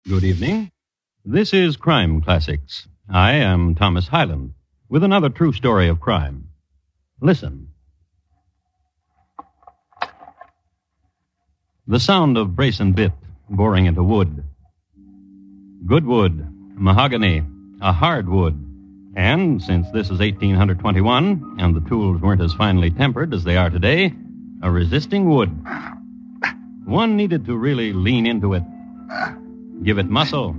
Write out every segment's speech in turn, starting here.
Good evening. This is Crime Classics. I am Thomas Hyland with another true story of crime. Listen. The sound of brace and bit boring into wood. Good wood, mahogany, a hard wood. And since this is 1821 and the tools weren't as finely tempered as they are today, a resisting wood. One needed to really lean into it. Give it muscle.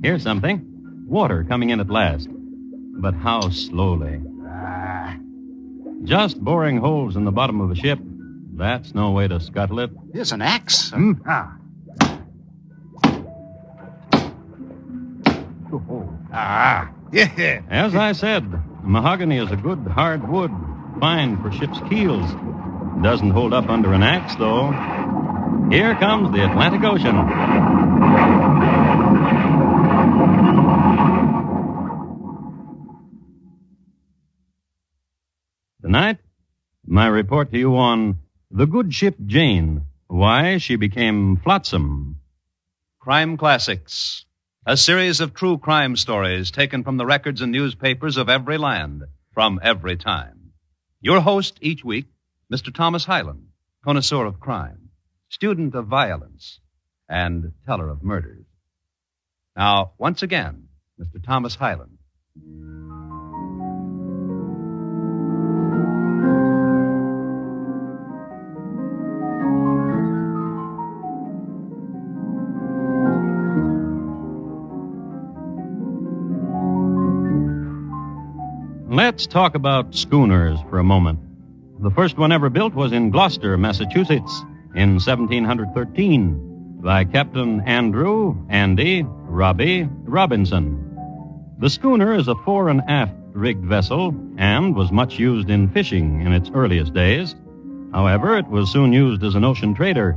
Here's something. Water coming in at last. But how slowly. Just boring holes in the bottom of a ship. That's no way to scuttle it. Here's an axe. Yeah. As I said, mahogany is a good hard wood, fine for ship's keels. Doesn't hold up under an axe, though. Here comes the Atlantic Ocean. Tonight, my report to you on the good ship Jane, why she became Flotsam. Crime Classics, a series of true crime stories taken from the records and newspapers of every land, from every time. Your host each week, Mr. Thomas Hyland, connoisseur of crime, student of violence, and teller of murders. Now, once again, Mr. Thomas Hyland. Let's talk about schooners for a moment. The first one ever built was in Gloucester, Massachusetts, in 1713 by Captain Andy Robbie Robinson. The schooner is a fore and aft rigged vessel and was much used in fishing in its earliest days. However, it was soon used as an ocean trader,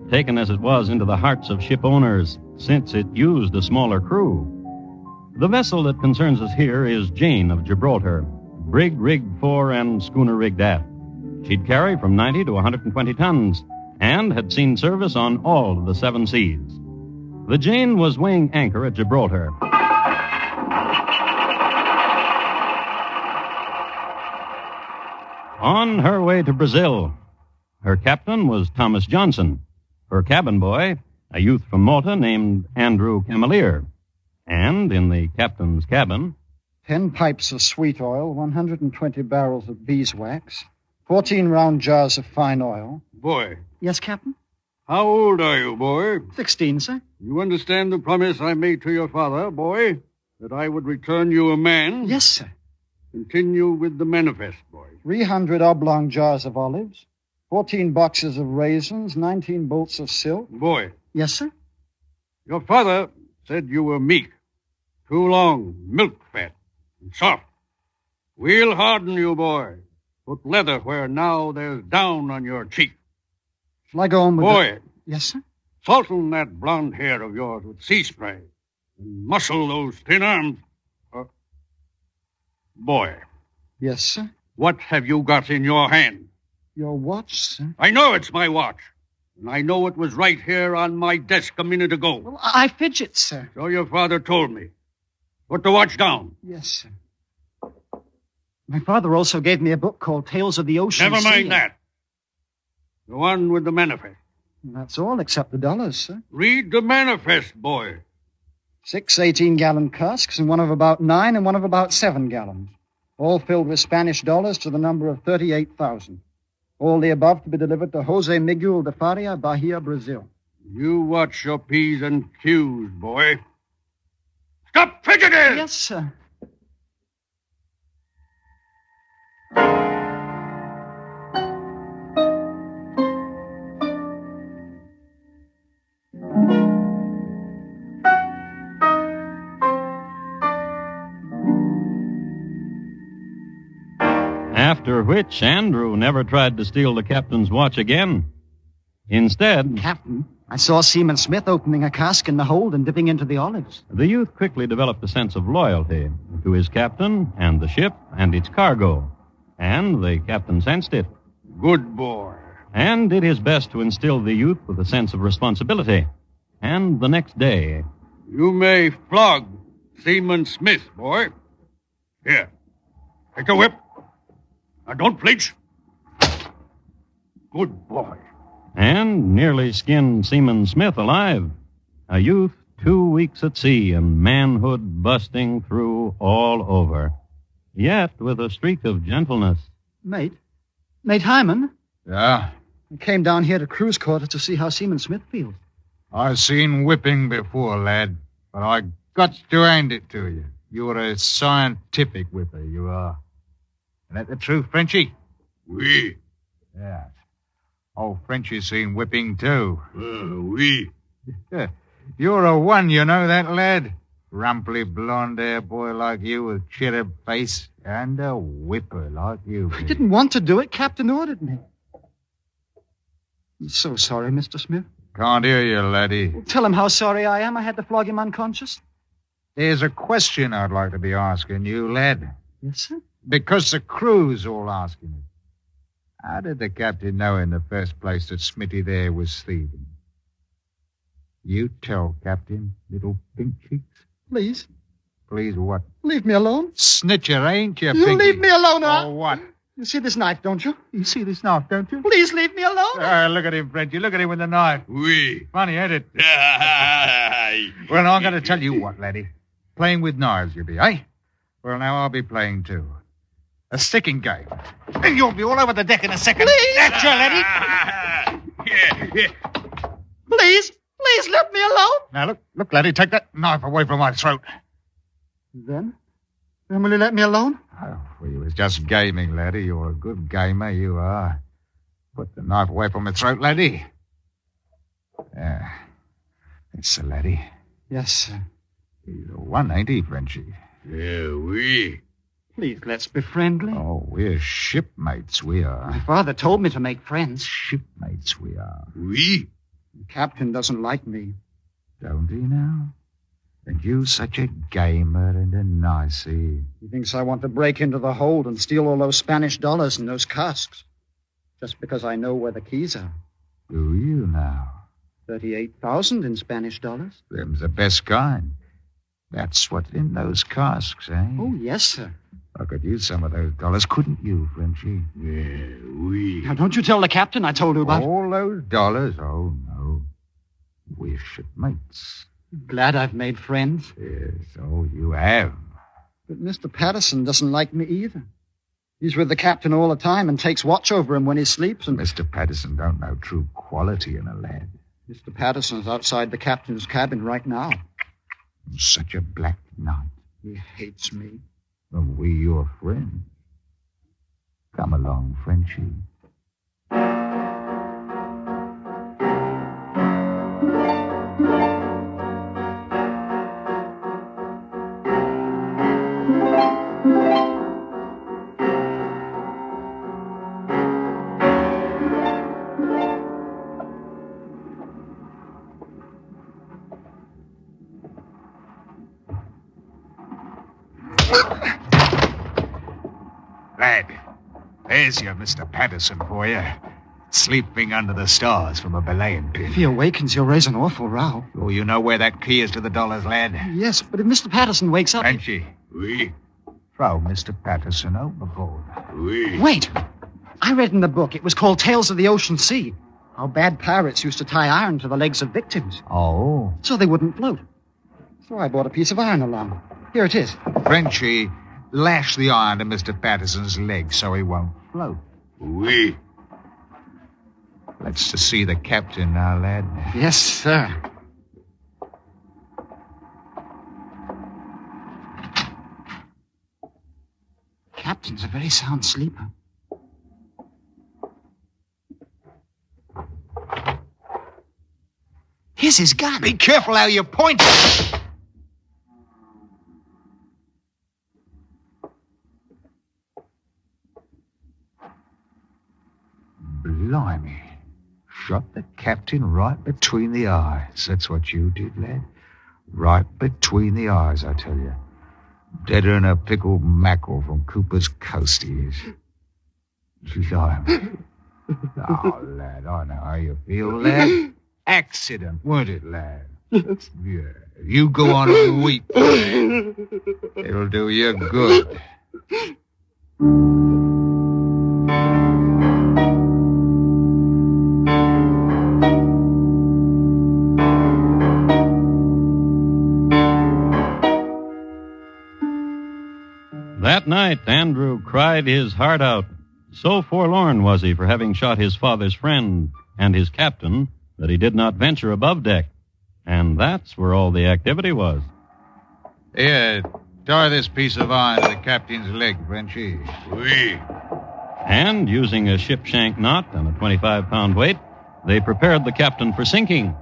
taken as it was into the hearts of ship owners, since it used a smaller crew. The vessel that concerns us here is Jane of Gibraltar, brig rigged fore and schooner rigged aft. She'd carry from 90 to 120 tons and had seen service on all of the 7 seas. The Jane was weighing anchor at Gibraltar. On her way to Brazil. Her captain was Thomas Johnson. Her cabin boy, a youth from Malta named Andrew Camalier. And in the captain's cabin, 10 pipes of sweet oil, 120 barrels of beeswax, 14 round jars of fine oil. Boy, Yes, Captain? how old are you, boy? 16, sir. You understand the promise I made to your father, boy? That I would return you a man? Yes, sir. Continue with the manifest, boy. 300 oblong jars of olives, 14 boxes of raisins, 19 bolts of silk. Boy, Yes, sir. your father said you were meek, too long, milk fat, and soft. We'll harden you, boy. Put leather where now there's down on your cheek. Shall I go on with Boy, Yes, sir. salten that blonde hair of yours with sea spray and muscle those thin arms. Boy, Yes, sir. what have you got in your hand? Your watch, sir. I know it's my watch. And I know it was right here on my desk a minute ago. Well, I fidget, sir. So your father told me. Put the watch down. Yes, sir. My father also gave me a book called Tales of the Ocean Never Sea. mind that. Go on with the manifest. That's all except the dollars, sir. Read the manifest, boy. 6 18-gallon casks and one of about 9 and one of about 7 gallons. All filled with Spanish dollars to the number of 38,000. All the above to be delivered to Jose Miguel de Faria, Bahia, Brazil. You watch your P's and Q's, boy. Stop fidgeting! Yes, sir. after which Andrew never tried to steal the captain's watch again. Instead, Captain, I saw Seaman Smith opening a cask in the hold and dipping into the olives. the youth quickly developed a sense of loyalty to his captain and the ship and its cargo. And the captain sensed it, Good boy. and did his best to instill the youth with a sense of responsibility. And the next day, You may flog Seaman Smith, boy. Here, take a whip. Now, don't flinch. Good boy. and nearly skinned Seaman Smith alive. A youth 2 weeks at sea and manhood busting through all over. Yet with a streak of gentleness. Mate Hyman, Yeah? I came down here to cruise quarters to see how Seaman Smith feels. I've seen whipping before, lad, but I got to hand it to you. You're a scientific whipper, you are. Isn't that the truth, Frenchie? Oui. Yeah. Oh, Frenchie's seen whipping, too. Oui. Yeah. You're a one, you know that, lad? Rumply blonde-haired boy like you with cherub face and a whipper like you. I didn't want to do it. Captain ordered me. I'm so sorry, Mr. Smith. Can't hear you, laddie. Tell him how sorry I am I had to flog him unconscious. There's a question I'd like to be asking you, lad. Yes, sir? Because the crew's all asking it. How did the captain know in the first place that Smitty there was thieving? You tell, Captain, little pink cheeks. Please, Please what? leave me alone. Snitcher, ain't you, You Pinky? leave me alone, Oh, what? You see this knife, don't you? You see this knife, don't you? Please leave me alone. Look at him, Frenchie. Look at him with the knife. Oui. Funny, ain't it? Well, now, I'm going to tell you what, laddie. Playing with knives, you be, eh? Well, now I'll be playing, too. A sticking game. And you'll be all over the deck in a second. Please. That's your laddie. Please let me alone. Now, look, laddie, take that knife away from my throat. Then will you let me alone? Oh, we was just gaming, laddie. You're a good gamer, you are. Put the knife away from my throat, laddie. Yeah. It's the laddie. Yes, sir. He's a one, ain't he, Frenchie? Oui. Please, let's be friendly. Oh, we're shipmates, we My are. father told me to make friends. Shipmates, we are. Oui. The captain doesn't like me. Don't he now? And you such a gamer and a nicey. He thinks I want to break into the hold and steal all those Spanish dollars and those casks. Just because I know where the keys are. Do you now? 38,000 in Spanish dollars. Them's the best kind. That's what's in those casks, eh? Oh, yes, sir. I could use some of those dollars, couldn't you, Frenchie? Oui. Now, don't you tell the captain I told you about. All those dollars? Oh, no. We're shipmates. Glad I've made friends. Yes, oh, you have. But Mr. Patterson doesn't like me either. He's with the captain all the time and takes watch over him when he sleeps. And Mr. Patterson don't know true quality in a lad. Mr. Patterson's outside the captain's cabin right now. Such a black night. He hates me. And we your friends. Come along, Frenchie. Lad, there's your Mr. Patterson for you. Sleeping under the stars from a belaying pin. If he awakens, he'll raise an awful row. Oh, you know where that key is to the dollars, lad? Yes, but if Mr. Patterson wakes up... Frenchie, Oui. throw Mr. Patterson overboard. Oui. Wait! I read in the book it was called Tales of the Ocean Sea. How bad pirates used to tie iron to the legs of victims Oh. so they wouldn't float. So I bought a piece of iron along. Here it is. Frenchie, lash the iron to Mr. Patterson's leg so he won't float. Oui. Let's to see the captain now, lad. Yes, sir. Captain's a very sound sleeper. Here's his gun. Be careful how you point. Blimey. Shot the captain right between the eyes. That's what you did, lad. Right between the eyes, I tell you. Deader than a pickled mackerel from Cooper's Coast, he is. Blimey. Oh, lad, I know how you feel, lad. accident, weren't it, lad? Yes. Yeah. You go on and weep, lad. It'll do you good. That night, Andrew cried his heart out. So forlorn was he for having shot his father's friend and his captain that he did not venture above deck. And that's where all the activity was. Here, tie this piece of iron to the captain's leg, Frenchy. Oui. And, using a ship shank knot and a 25-pound weight, they prepared the captain for sinking.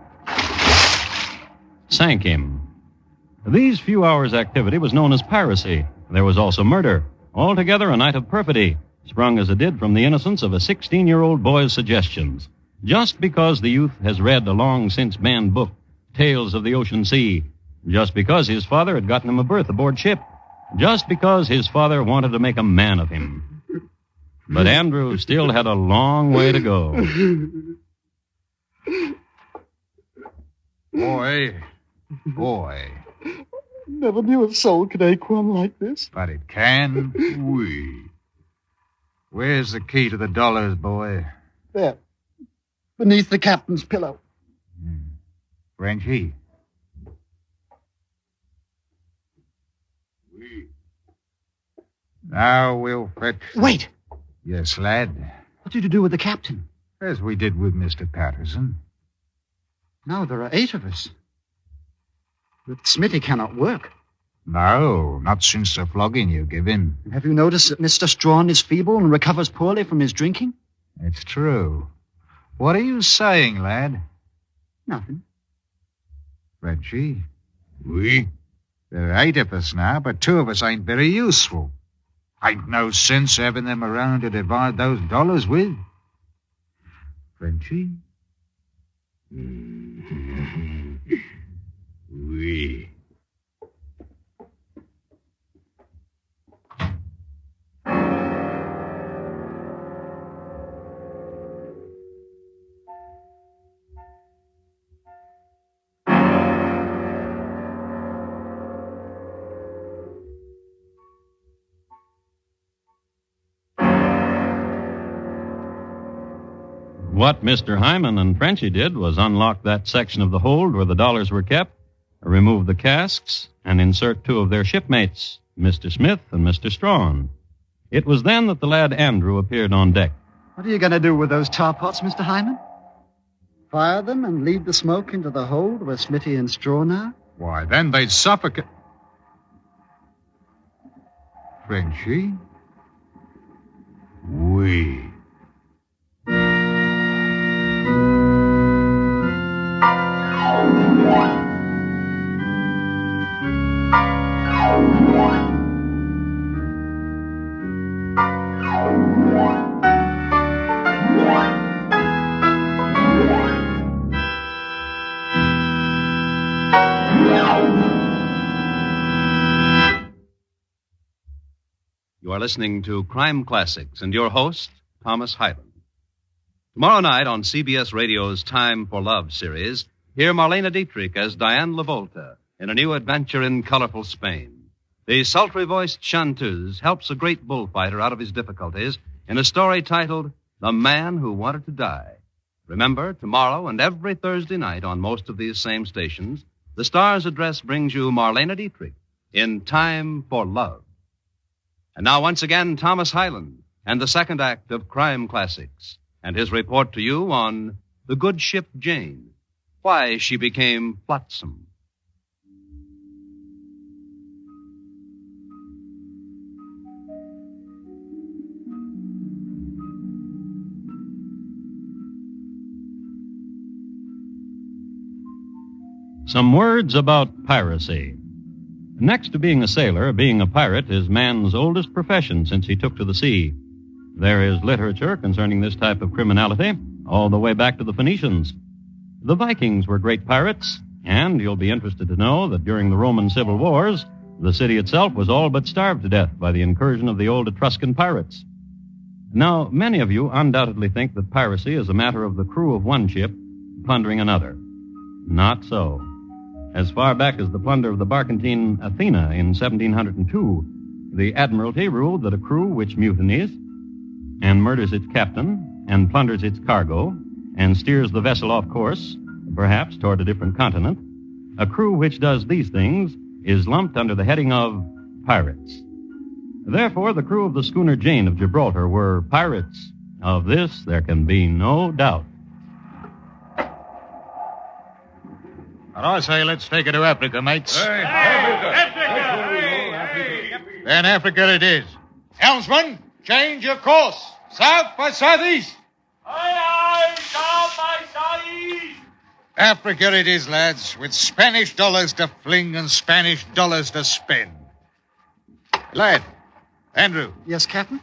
Sank him. These few hours' activity was known as piracy. There was also murder. Altogether a night of perfidy, sprung as it did from the innocence of a 16-year-old boy's suggestions. Just because the youth has read a long-since banned book, Tales of the Ocean Sea. Just because his father had gotten him a berth aboard ship. Just because his father wanted to make a man of him. But Andrew still had a long way to go. Boy. Never knew a soul could ache one like this. But it can. Where's the key to the dollars, boy? There. Beneath the captain's pillow. Frenchy. Now we'll fetch... Wait! Yes, lad. What did you do with the captain? As we did with Mr. Patterson. Now there are 8 of us. But Smitty cannot work. No, not since the flogging you give him. Have you noticed that Mr. Strawn is feeble and recovers poorly from his drinking? It's true. What are you saying, lad? Nothing. Frenchy, Oui. there are 8 of us now, but 2 of us ain't very useful. Ain't no sense having them around to divide those dollars with. Frenchy? Oui. What Mr. Hyman and Frenchy did was unlock that section of the hold where the dollars were kept, remove the casks, and insert 2 of their shipmates, Mr. Smith and Mr. Strawn. It was then that the lad Andrew appeared on deck. What are you going to do with those tar pots, Mr. Hyman? Fire them and lead the smoke into the hold where Smitty and Strawn are? Why, then they'd suffocate. Frenchy? Oui. You are listening to Crime Classics and your host, Thomas Hyland. Tomorrow night on CBS Radio's Time for Love series, hear Marlene Dietrich as Diane Lavolta in a new adventure in colorful Spain. The sultry-voiced chanteuse helps a great bullfighter out of his difficulties in a story titled The Man Who Wanted to Die. Remember, tomorrow and every Thursday night on most of these same stations, the Star's Address brings you Marlene Dietrich in Time for Love. And now, once again, Thomas Hyland and the second act of Crime Classics and his report to you on the good ship Jane, why she became Flotsam. Some words about piracy. Next to being a sailor, being a pirate is man's oldest profession since he took to the sea. There is literature concerning this type of criminality all the way back to the Phoenicians. The Vikings were great pirates, and you'll be interested to know that during the Roman civil wars, the city itself was all but starved to death by the incursion of the old Etruscan pirates. Now, many of you undoubtedly think that piracy is a matter of the crew of one ship plundering another. Not so. As far back as the plunder of the barkentine Athena in 1702, the Admiralty ruled that a crew which mutinies and murders its captain and plunders its cargo and steers the vessel off course, perhaps toward a different continent, a crew which does these things is lumped under the heading of pirates. Therefore, the crew of the schooner Jane of Gibraltar were pirates. Of this, there can be no doubt. And I say let's take it to Africa, mates. Africa! Then Africa it is. Helmsman, change your course. South by southeast. Aye, south by southeast. Africa it is, lads, with Spanish dollars to fling and Spanish dollars to spend. Lad, Andrew, Yes, Captain?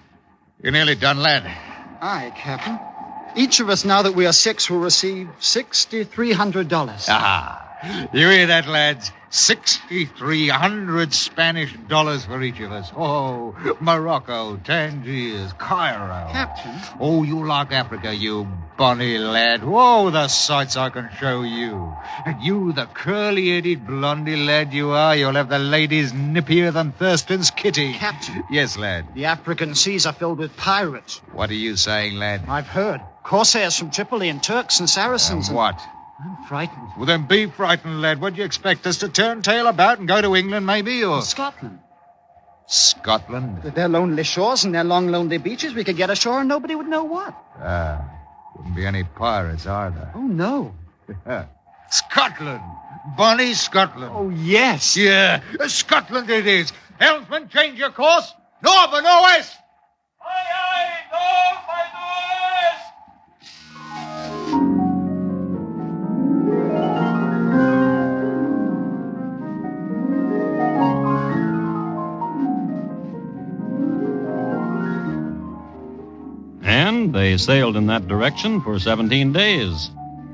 you're nearly done, lad. Aye, Captain. Each of us, now that we are 6, will receive $6,300. Ah, you hear that, lads? 6,300 Spanish dollars for each of us. Oh, Morocco, Tangiers, Cairo. Captain? Oh, you like Africa, you bonny lad. Whoa, the sights I can show you. And you, the curly-headed, blondie lad you are, you'll have the ladies nippier than Thurston's kitty. Captain. Yes, lad. The African seas are filled with pirates. What are you saying, lad? I've heard. Corsairs from Tripoli and Turks and Saracens. What? I'm frightened. Well, then be frightened, lad. What do you expect us to turn tail about and go to England, maybe, or... Scotland. Scotland? With their lonely shores and their long, lonely beaches, we could get ashore and nobody would know what. Wouldn't be any pirates either. Oh, no. Scotland. Bonnie Scotland. Oh, yes. Yeah, Scotland it is. Helmsman, change your course. North or northwest? Aye, north by northwest. And they sailed in that direction for 17 days.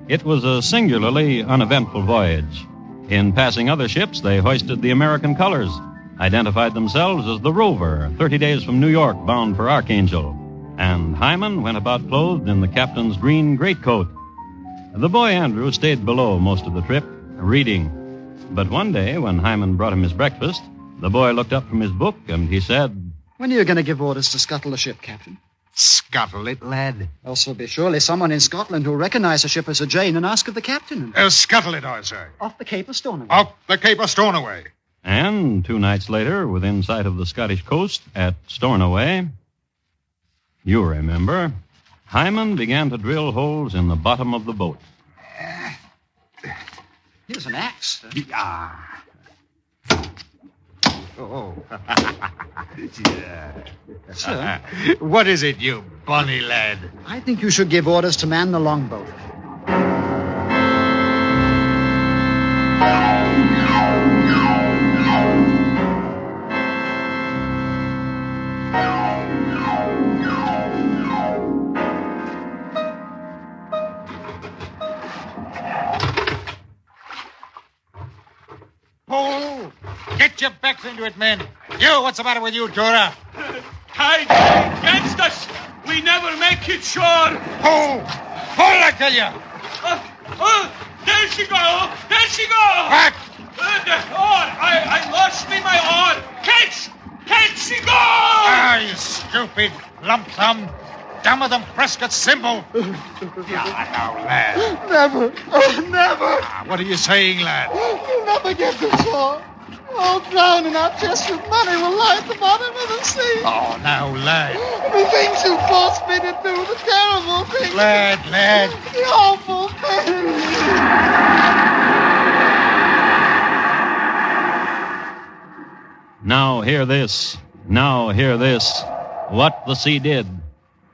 It was a singularly uneventful voyage. In passing other ships, they hoisted the American colors, identified themselves as the Rover, 30 days from New York, bound for Archangel. And Hyman went about clothed in the captain's green greatcoat. The boy Andrew stayed below most of the trip, reading. But one day, when Hyman brought him his breakfast, the boy looked up from his book and he said, When are you going to give orders to scuttle the ship, Captain? Scuttle it, lad. Else there'll be surely someone in Scotland who'll recognize the ship as a Jane and ask of the captain. Scuttle it, I say. Off the Cape of Stornoway. Off the Cape of Stornoway. And 2 nights later, within sight of the Scottish coast at Stornoway, you remember, Hyman began to drill holes in the bottom of the boat. Here's an axe. Oh. Yeah. Sir? What is it, you bonny lad? I think you should give orders to man the longboat. Pull! Get your backs into it, men. You, what's the matter with you, Dora? Tide against us. We never make it shore. Pull! Pull, I tell you! There she go. There she go. Back! The oar. I lost me my oar. Catch. Catch she go. Ah, you stupid lump sum. Dumber than Prescott's cymbal. Yeah, now, lad. Never. Oh, never. What are you saying, lad? You'll never get to shore. All drowned in our chest of money will lie at the bottom of the sea. Oh, now, lad. The things you forced me to do, the terrible things. Lad. The awful things. Now hear this. Now hear this. What the sea did.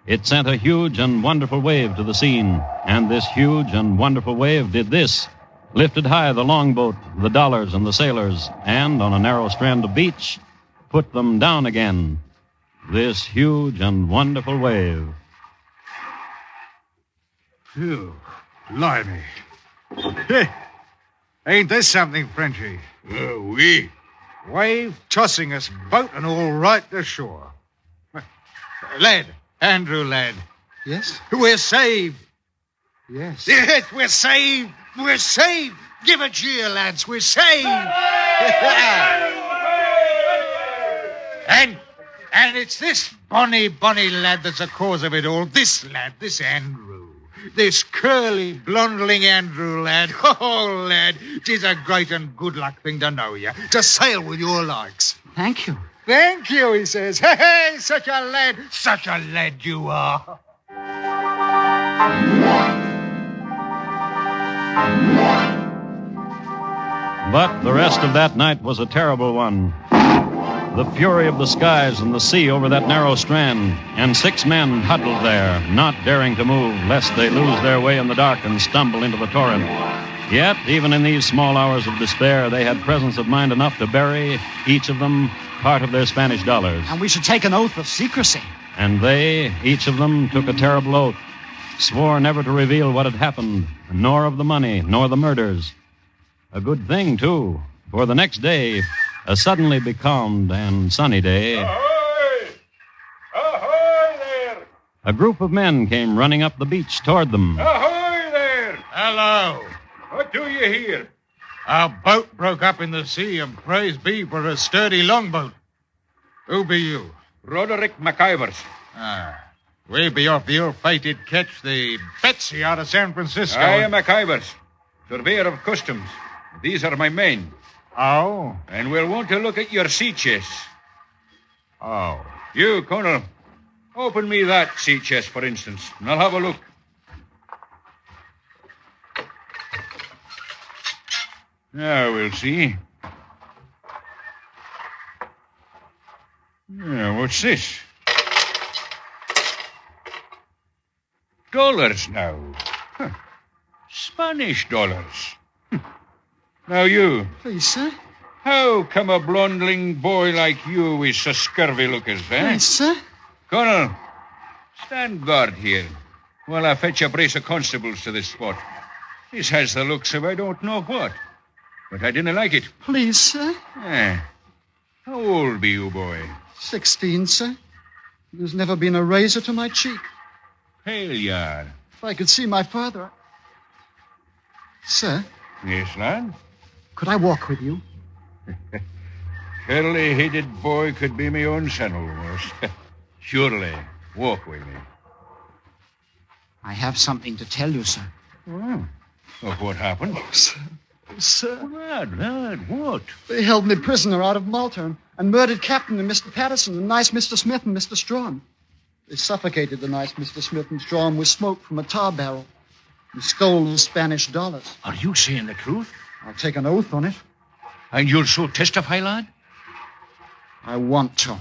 It sent a huge and wonderful wave to the scene, and this huge and wonderful wave did this. Lifted high the longboat, the dollars, and the sailors, and on a narrow strand of beach, put them down again. This huge and wonderful wave. Phew, blimey. Hey, ain't this something, Frenchy? Oui. Wave tossing us, boat and all right to shore. Lad, Andrew, lad, Yes? we're saved. Yes. Yes, we're saved. We're saved. Give a cheer, lads. We're saved. And it's this bonny lad that's the cause of it all. This lad, this Andrew. This curly, blondling Andrew lad. Oh, lad, 'tis a great and good luck thing to know you. To sail with your likes. Thank you. Thank you, he says. Hey, such a lad you are. But the rest of that night was a terrible one. The fury of the skies and the sea over that narrow strand, and 6 men huddled there, not daring to move, lest they lose their way in the dark and stumble into the torrent. Yet, even in these small hours of despair, they had presence of mind enough to bury, each of them, part of their Spanish dollars. And we should take an oath of secrecy. And they, each of them, took a terrible oath, swore never to reveal what had happened, nor of the money, nor the murders. A good thing, too, for the next day, a suddenly becalmed and sunny day, Ahoy! Ahoy there! a group of men came running up the beach toward them. Ahoy there! Hello. What do you hear? Our boat broke up in the sea, and praise be for a sturdy longboat. Who be you? Roderick McIvers. We be off the ill-fated ketch, the Betsy, out of San Francisco. I am McIvers, surveyor of customs. These are my men. Oh? And we'll want to look at your sea chest. Oh. You, Colonel, open me that sea chest, for instance, and I'll have a look. Now we'll see. Yeah, what's this? Dollars now. Huh. Spanish dollars. Now you, Please, sir. how come a blondling boy like you is so scurvy lookers, eh? Please, sir. Colonel, stand guard here while I fetch a brace of constables to this spot. This has the looks of I don't know what, but I didn't like it. Please, sir. How old be you, boy? 16, sir. There's never been a razor to my cheek. Pale you are. If I could see my father. Sir, Yes, lad? could I walk with you? Curly-headed boy could be me own son almost. Surely, walk with me. I have something to tell you, sir. Oh, what happened? Sir, Lad, what? they held me prisoner out of Malta and murdered Captain and Mr. Patterson and nice Mr. Smith and Mr. Strawn. They suffocated the nice Mr. Smith and Strawn with smoke from a tar barrel and stole the Spanish dollars. Are you saying the truth? I'll take an oath on it. And you'll so testify, lad? I want to.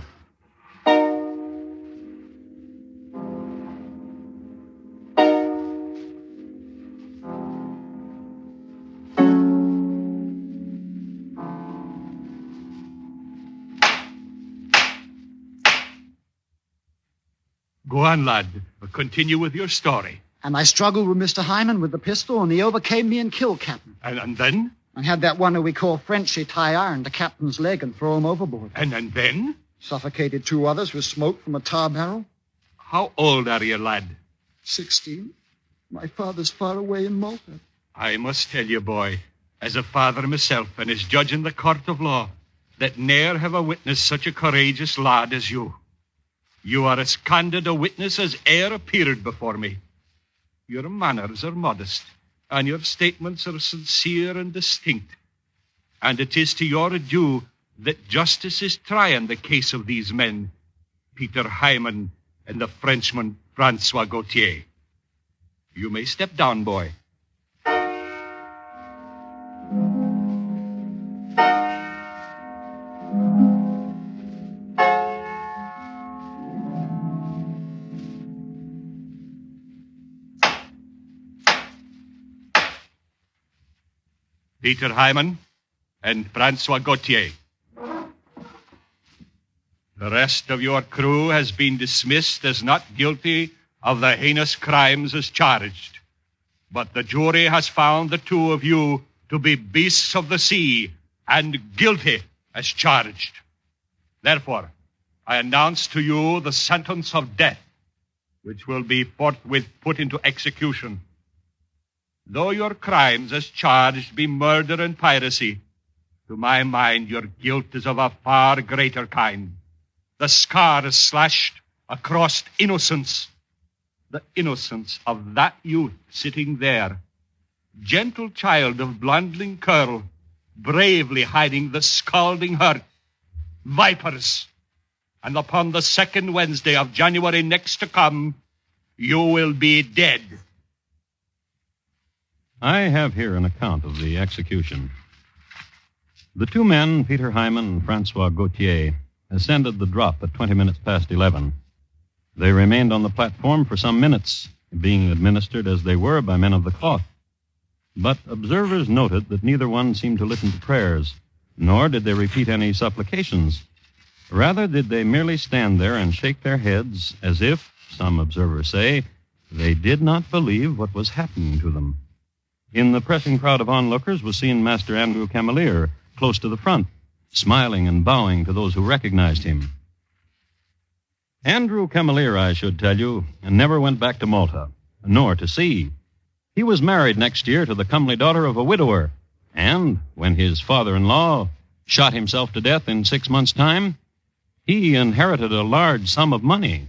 Go on, lad. Continue with your story. And I struggled with Mr. Hyman with the pistol, and he overcame me and killed Captain. And then? I had that one who we call Frenchy tie iron to Captain's leg and throw him overboard. And then? Suffocated 2 others with smoke from a tar barrel. How old are you, lad? 16. My father's far away in Malta. I must tell you, boy, as a father myself and as judge in the court of law, that ne'er have I witnessed such a courageous lad as you. You are as candid a witness as e'er appeared before me. Your manners are modest, and your statements are sincere and distinct. And it is to your due that justice is trying the case of these men, Peter Hyman and the Frenchman Francois Gautier. You may step down, boy. Peter Hyman and Francois Gautier. The rest of your crew has been dismissed as not guilty of the heinous crimes as charged. But the jury has found the 2 of you to be beasts of the sea and guilty as charged. Therefore, I announce to you the sentence of death, which will be forthwith put into execution. Though your crimes as charged be murder and piracy, to my mind your guilt is of a far greater kind. The scar is slashed across innocence. The innocence of that youth sitting there, gentle child of blondling curl, bravely hiding the scalding hurt. Vipers! And upon the second Wednesday of January next to come, you will be dead. I have here an account of the execution. The two men, Peter Hyman and Francois Gautier, ascended the drop at 20 minutes past 11. They remained on the platform for some minutes, being administered as they were by men of the cloth. But observers noted that neither one seemed to listen to prayers, nor did they repeat any supplications. Rather did they merely stand there and shake their heads as if, some observers say, they did not believe what was happening to them. In the pressing crowd of onlookers was seen Master Andrew Camelier, close to the front, smiling and bowing to those who recognized him. Andrew Camelier, I should tell you, never went back to Malta, nor to sea. He was married next year to the comely daughter of a widower, and when his father-in-law shot himself to death in 6 months' time, he inherited a large sum of money.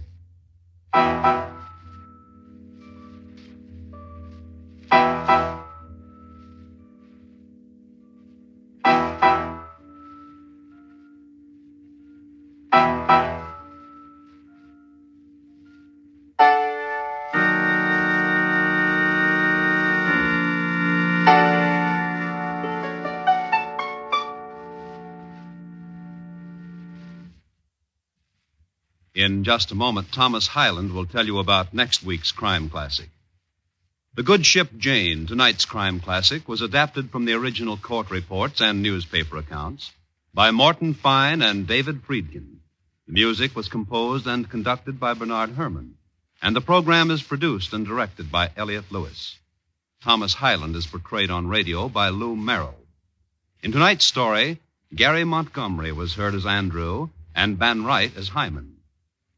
In just a moment, Thomas Hyland will tell you about next week's crime classic. The Good Ship Jane, tonight's crime classic, was adapted from the original court reports and newspaper accounts by Morton Fine and David Friedkin. The music was composed and conducted by Bernard Herrmann, and the program is produced and directed by Elliott Lewis. Thomas Hyland is portrayed on radio by Lou Merrill. In tonight's story, Gary Montgomery was heard as Andrew and Van Wright as Hyman.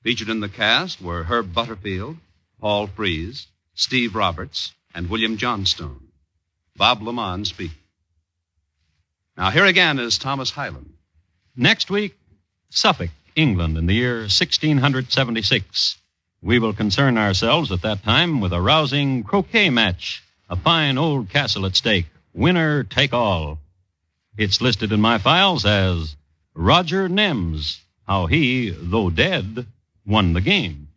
Featured in the cast were Herb Butterfield, Paul Frees, Steve Roberts, and William Johnstone. Bob Lamont speaking. Now, here again is Thomas Hyland. Next week, Suffolk, England, in the year 1676. We will concern ourselves at that time with a rousing croquet match, a fine old castle at stake, winner take all. It's listed in my files as Roger Nems, how he, though dead, won the game.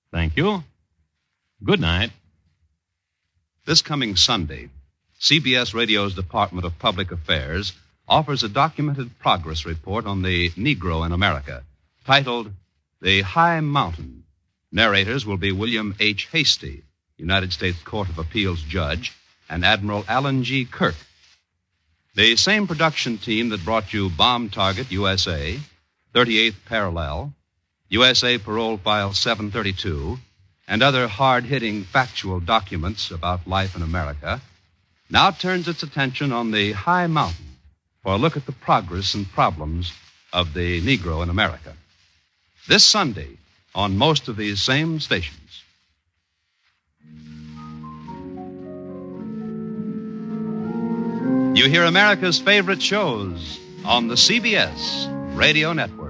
Thank you. Good night. This coming Sunday, CBS Radio's Department of Public Affairs offers a documented progress report on the Negro in America, titled The High Mountain. Narrators will be William H. Hasty, United States Court of Appeals judge, and Admiral Alan G. Kirk. The same production team that brought you Bomb Target USA, 38th Parallel, USA Parole File 732, and other hard-hitting factual documents about life in America, now turns its attention on the High Mountain for a look at the progress and problems of the Negro in America. This Sunday, on most of these same stations. You hear America's favorite shows on the CBS Radio Network.